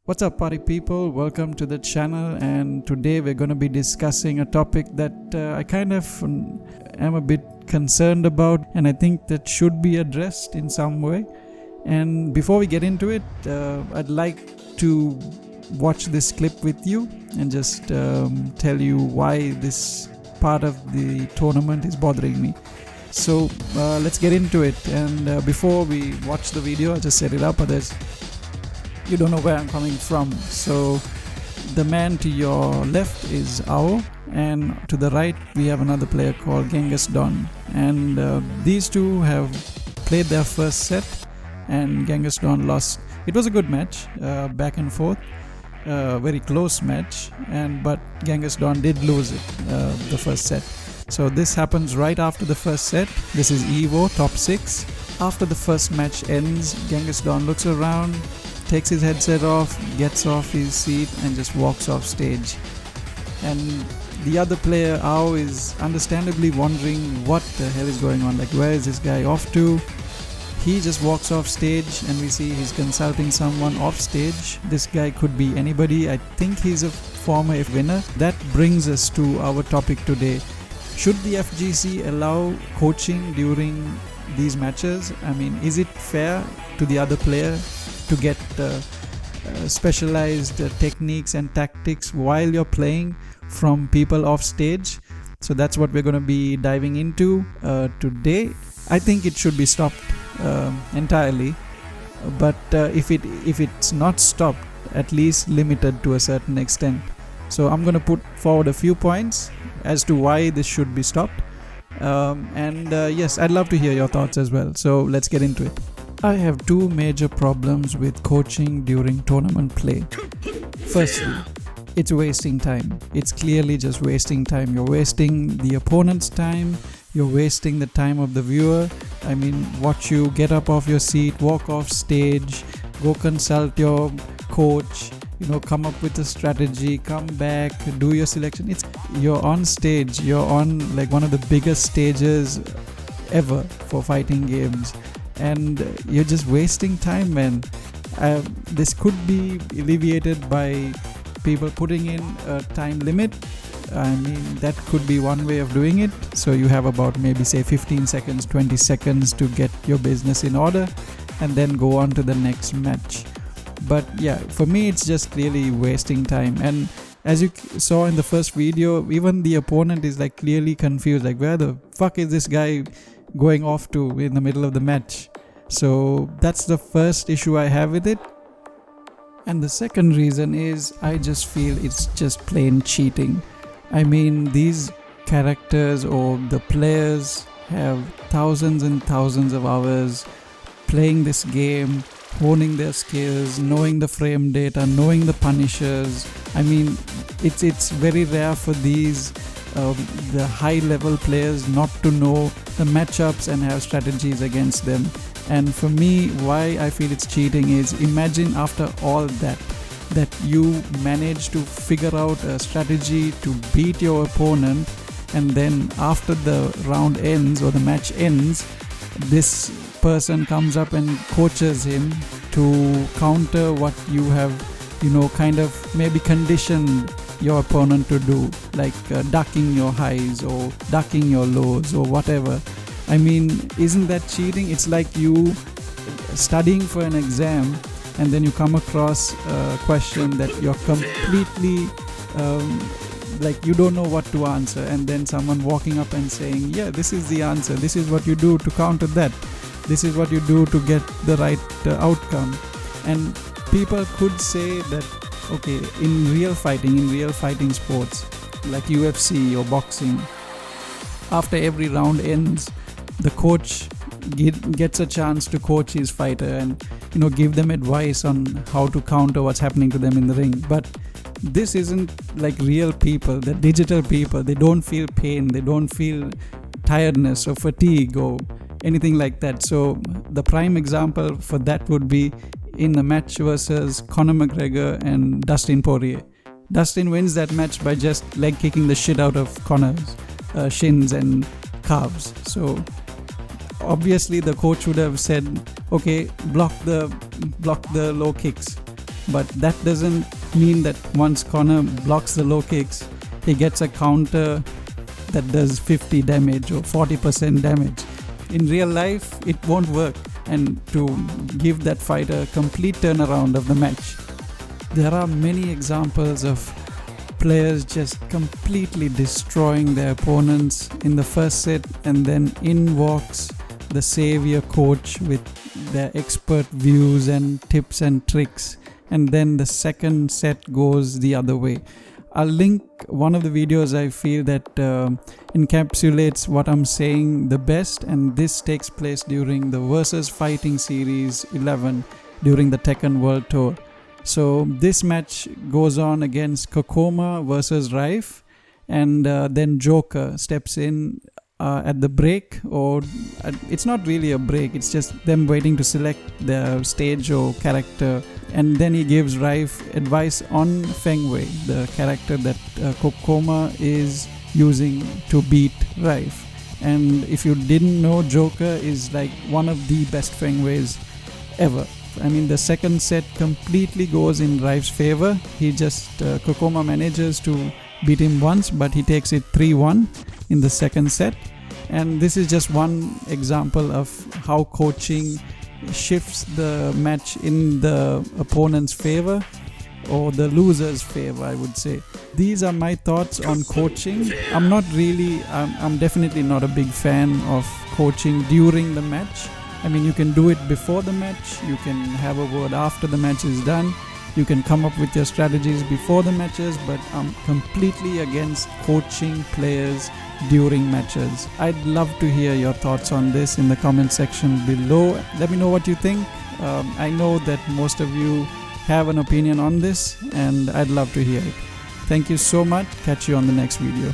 What's up, party people? Welcome to the channel, and today we're going to be discussing a topic that I kind of am a bit concerned about, and I think that should be addressed in some way. And before we get into it, I'd like to watch this clip with you and just tell you why this part of the tournament is bothering me. So let's get into it. And before we watch the video, I'll just set it up, otherwise you don't know where I'm coming from. So the man to your left is Ao, and to the right we have another player called Genghis Don, and these two have played their first set and Genghis Don lost. It was a good match, back and forth, very close match, but Genghis Don did lose it, the first set. So this happens right after the first set. This is Evo top 6. After the first match ends, Genghis Don looks around, takes his headset off, gets off his seat and just walks off stage. And the other player, Ao, is understandably wondering what the hell is going on, like where is this guy off to. He just walks off stage and we see he's consulting someone off stage. This guy could be anybody. I think he's a former winner. That brings us to our topic today. Should the FGC allow coaching during these matches? I mean, is it fair to the other player to get specialized techniques and tactics while you're playing from people off stage? So that's what we're going to be diving into today. I think it should be stopped entirely, but if it's not stopped, at least limited to a certain extent. So I'm going to put forward a few points as to why this should be stopped, and yes, I'd love to hear your thoughts as well. So let's get into it. I have two major problems with coaching during tournament play. Firstly, it's wasting time. It's clearly just wasting time. You're wasting the opponent's time. You're wasting the time of the viewer. I mean, watch you get up off your seat, walk off stage, go consult your coach, come up with a strategy, come back, do your selection. You're on stage. You're on like one of the biggest stages ever for fighting games, and you're just wasting time, man. This could be alleviated by people putting in a time limit. I mean, that could be one way of doing it. So you have about maybe say 15 seconds, 20 seconds to get your business in order and then go on to the next match. But yeah, for me it's just really wasting time. And as you saw in the first video, even the opponent is like clearly confused, like where the fuck is this guy going off to in the middle of the match? So that's the first issue I have with it. And the second reason is I just feel it's just plain cheating. I mean, these characters or the players have thousands and thousands of hours playing this game, honing their skills, knowing the frame data, knowing the punishers. I mean, it's very rare for these the high level players not to know the matchups and have strategies against them. And for me, why I feel it's cheating is, imagine after all that you manage to figure out a strategy to beat your opponent, and then after the round ends or the match ends, this person comes up and coaches him to counter what you have kind of maybe conditioned your opponent to do, like ducking your highs or ducking your lows or whatever. I mean, isn't that cheating? It's like you studying for an exam and then you come across a question that you're completely like you don't know what to answer, and then someone walking up and saying, yeah, this is the answer, this is what you do to counter that, this is what you do to get the right outcome. And people could say that, okay, in real fighting sports like UFC or boxing, after every round ends, the coach gets a chance to coach his fighter and give them advice on how to counter what's happening to them in the ring. But this isn't like real people. The digital people, they don't feel pain, they don't feel tiredness or fatigue or anything like that. So the prime example for that would be in the match versus Conor McGregor and Dustin Poirier. Dustin wins that match by just leg kicking the shit out of Conor's shins and calves. So obviously the coach would have said, okay, block the low kicks. but that doesn't mean that once Connor blocks the low kicks, he gets a counter that does 50 damage or 40% damage. In real life, it won't work, and to give that fighter a complete turnaround of the match. There are many examples of players just completely destroying their opponents in the first set, and then in walks the savior coach with their expert views and tips and tricks, and then the second set goes the other way. I'll link one of the videos I feel that encapsulates what I'm saying the best, and this takes place during the Versus Fighting Series 11 during the Tekken World Tour. So this match goes on against Kokoma versus Rife, and then Joker steps in at the break, or it's not really a break, it's just them waiting to select their stage or character, and then he gives Rife advice on Feng Wei, the character that Kokoma is using to beat Rife. And if you didn't know, Joker is like one of the best Feng Weis ever. I mean, the second set completely goes in Rife's favor. He just Kokoma manages to beat him once, but he takes it 3-1 in the second set. And this is just one example of how coaching shifts the match in the opponent's favor, or the loser's favor, I would say. These are my thoughts on coaching. I'm definitely not a big fan of coaching during the match. I mean, you can do it before the match, you can have a word after the match is done, you can come up with your strategies before the matches, but I'm completely against coaching players during matches. I'd love to hear your thoughts on this in the comment section below. Let me know what you think. I know that most of you have an opinion on this, and I'd love to hear it. Thank you so much. Catch you on the next video.